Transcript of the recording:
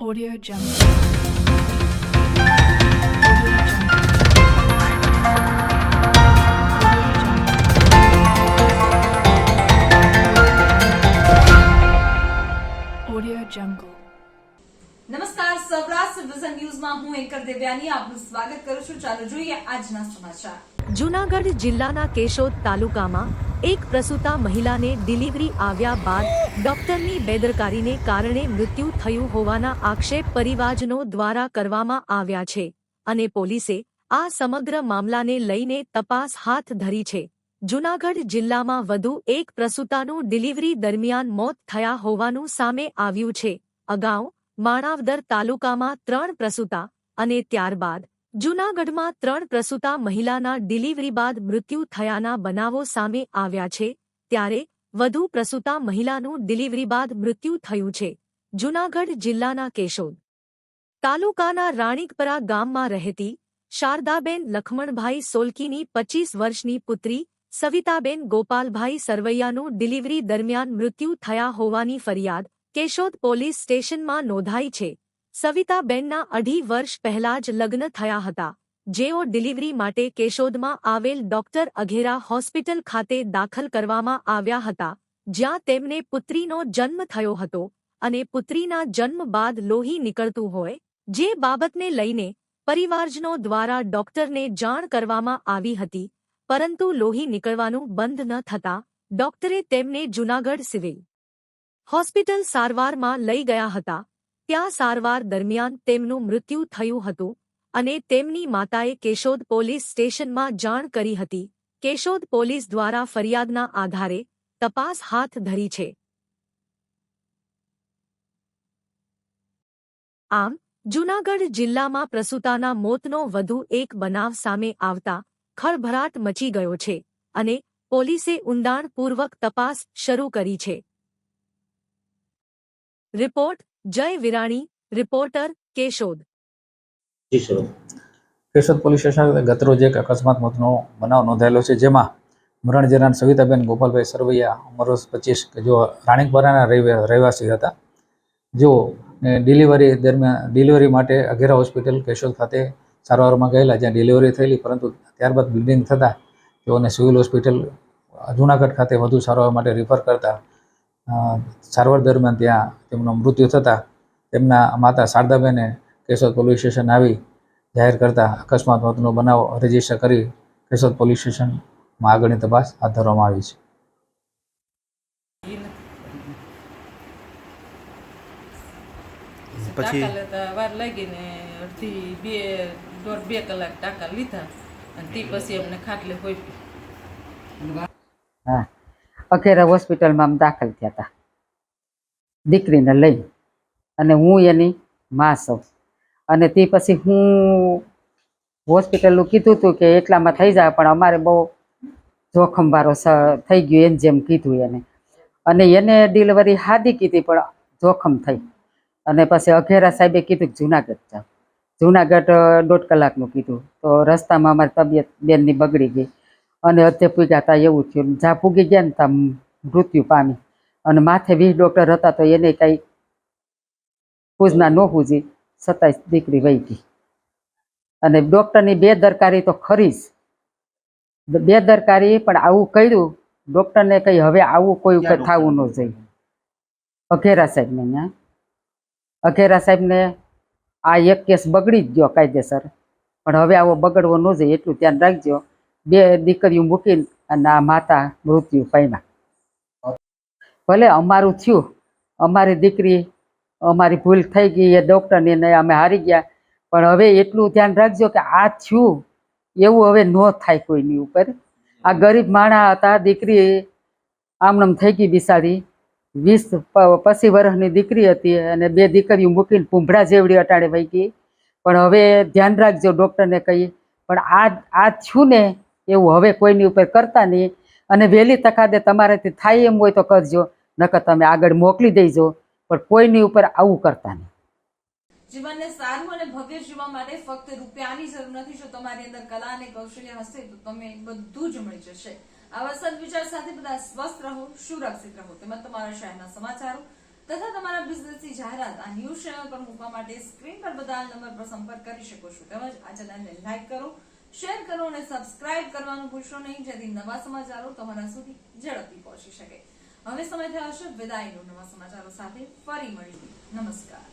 Audio Jungle. Audio Jungle. નમસ્કાર, Saurashtra vision ન્યૂઝમાં હું એન્કર દેવ્યાની આપનું સ્વાગત કરું છું. ચાલો જોઈએ આજના સમાચાર. જૂનાગઢ જિલ્લાના કેશોદ તાલુકામાં એક પ્રસૂતા મહિલાને ડિલિવરી આવ્યા બાદ ડોક્ટરની બેદરકારીને કારણે મૃત્યુ થયું હોવાના આક્ષેપ પરિવારજનો દ્વારા કરવામાં આવ્યા છે અને પોલીસે આ સમગ્ર મામલાને લઈને તપાસ હાથ ધરી છે. જૂનાગઢ જિલ્લામાં વધુ એક પ્રસૂતાનું ડિલિવરી દરમિયાન મોત થયા હોવાનું સામે આવ્યું છે. અગાઉ માણાવદર તાલુકામાં 3 પ્રસૂતા અને ત્યારબાદ જૂનાગઢમાં 3 પ્રસૂતા મહિલાના ડિલિવરી બાદ મૃત્યુ થયાના બનાવો સામે આવ્યા છે. ત્યારે વધુ પ્રસૂતા મહિલાનું ડિલિવરી બાદ મૃત્યુ થયું છે. જૂનાગઢ જિલ્લાના કેશોદ તાલુકાના રાણીકપરા ગામમાં રહેતી શારદાબેન લખમણભાઈ સોલકીની 25 વર્ષની પુત્રી સવિતાબેન ગોપાલભાઈ સરવૈયાનું ડિલિવરી દરમિયાન મૃત્યુ થયા હોવાની ફરિયાદ કેશોદ પોલીસ સ્ટેશનમાં નોંધાઈ છે. સવિતાબેનના 2.5 વર્ષ પહેલા જ લગ્ન થયા હતા, જેઓ ડિલિવરી માટે કેશોદમાં આવેલ ડોક્ટર અઘેરા હોસ્પિટલ ખાતે દાખલ કરવામાં આવ્યા હતા, જ્યાં તેમને પુત્રીનો જન્મ થયો હતો અને પુત્રીના જન્મ બાદ લોહી નીકળતું હોય, જે બાબતને લઈને પરિવારજનો દ્વારા ડોક્ટરને જાણ કરવામાં આવી હતી, પરંતુ લોહી નીકળવાનું બંધ ન થતાં ડોક્ટરે તેમને જૂનાગઢ સિવિલ હોસ્પિટલ સારવારમાં લઈ ગયા હતા. ત્યાં સારવાર દરમિયાન તેમનું મૃત્યુ થયું હતું અને તેમની માતાએ કેશોદ પોલીસ સ્ટેશનમાં જાણ કરી હતી. કેશોદ પોલીસ દ્વારા ફરિયાદના આધારે તપાસ હાથ ધરી છે. આમ જૂનાગઢ જિલ્લામાં પ્રસૂતાના મોતનો વધુ એક બનાવ સામે આવતા ખળભળાટ મચી ગયો છે અને પોલીસે ઊંડાણપૂર્વક તપાસ શરૂ કરી છે. Report Jay Virani, reporter Keshod. Keshod police station ગતરોજ એક અકસ્માત મોતનો બનાવ નોંધાયેલો છે, જેમાં મરણ જનાર સવિતાબેન ગોપાલભાઈ સરવૈયા ઉંમર વર્ષ 25 કે જો રાણીકપરાના રહેવાસી હતા, જેઓ ડિલિવરી માટે અઘેરા હોસ્પિટલ કેશોદ ખાતે સારવારમાં ગયેલા, જ્યાં ડિલિવરી થયેલી, પરંતુ ત્યારબાદ બ્લીડિંગ થતાં તેઓને સિવિલ હોસ્પિટલ જૂનાગઢ ખાતે વધુ સારવાર માટે રિફર કરતા સારવાર દરમિયાન ત્યાં તેમનું મૃત્યુ થતાં તેમના માતા શારદાબેને કેશોદ પોલીસ સ્ટેશન આવી જાહેર કરતા અકસ્માત મોતનો બનાવ રજીસ્ટર કરી કેશોદ પોલીસ સ્ટેશનમાં આગળની તપાસ હાથ ધરવામાં આવી છે. પછી વાર લાગી ને અડધી 1.5 કલાક ટાંકા લીધા અને તે પછી અમને ખાટલે હોઈ. હા, અઘેરા હોસ્પિટલમાં અમે દાખલ થયા હતા દીકરીને લઈ, અને હું એની મા છું. અને તે પછી હું હોસ્પિટલનું કીધું હતું કે એટલામાં થઈ જાય, પણ અમારે બહુ જોખમવાળો થઈ ગયું એને જેમ કીધું એને, અને એને ડિલિવરી સાદી કીધી પણ જોખમ થઈ. અને પછી અઘેરા સાહેબે કીધું કે જૂનાગઢ જાઓ. જૂનાગઢ 1.5 કલાકનું કીધું, તો રસ્તામાં અમારી તબિયત બેનની બગડી ગઈ અને અધે પૂગ્યા હતા એવું થયું. જ્યાં પૂગી ગયા ને ત્યાં મૃત્યુ પામી, અને માથે 20 ડૉક્ટર હતા, તો એને કાંઈ પૂજના ન પૂજી છતાંય દીકરી વહી ગઈ. અને ડૉક્ટરની બેદરકારી તો ખરી જ, બેદરકારી, પણ આવું કર્યું ડૉક્ટરને કંઈ હવે આવું કોઈ ઉપર થવું ન જોઈએ. અઘેરા સાહેબને ત્યાં અઘેરા સાહેબને આ એક કેસ બગડી જ ગયો કાયદેસર, પણ હવે આવો બગડવો ન જોઈએ એટલું ધ્યાન રાખજો. 2 દીકરીઓ મૂકીને અને આ માતા મૃત્યુ પામ્યા. ભલે અમારું થયું, અમારી દીકરી, અમારી ભૂલ થઈ ગઈ, એ ડૉક્ટરને ને અમે હારી ગયા, પણ હવે એટલું ધ્યાન રાખજો કે આ થયું એવું હવે ન થાય કોઈની ઉપર. આ ગરીબ માણસ હતા, દીકરી આમનામ થઈ ગઈ બિચારી, 20-25 વર્ષની દીકરી હતી અને 2 દીકરીઓ મૂકીને પૂંભળા જેવડી અટાડે વહી ગઈ. પણ હવે ધ્યાન રાખજો, ડૉક્ટરને કહીએ, પણ આ થયું ને એવું હવે કોઈની ઉપર કરતા નહીં. અને વહેલી તકાદે તમારાથી થાય એમ હોય તો કરજો, નકર તમે આગળ મોકલી દેજો, પણ કોઈની ઉપર આવું કરતા નહીં. જીવનને સારું અને ભવ્ય જીવવા માટે ફક્ત રૂપિયાની જરૂર નથી. જો તમારી અંદર કલા અને કૌશલ્ય હશે તો તમે બધું જ મળી જશે. આવા સદવિચાર સાથે બધા સ્વસ્થ રહો, સુરક્ષિત રહો. તેમાં તમારા શહેરના સમાચારો તથા તમારા બિઝનેસની જાહેરાત આ ન્યૂઝ ચેનલ પર મૂકવા માટે સ્ક્રીન પર બધા નંબર પર સંપર્ક કરી શકો છો. તેમજ આ ચેનલને લાઈક કરો, શેર કરો અને સબસ્ક્રાઇબ કરવાનું ભૂલશો નહીં, જેથી નવા સમાચારો તમારા સુધી ઝડપથી પહોંચી શકે. હવે સમય થયો છે વિદાયનો. નવા સમાચારો સાથે ફરી મળીએ. નમસ્કાર.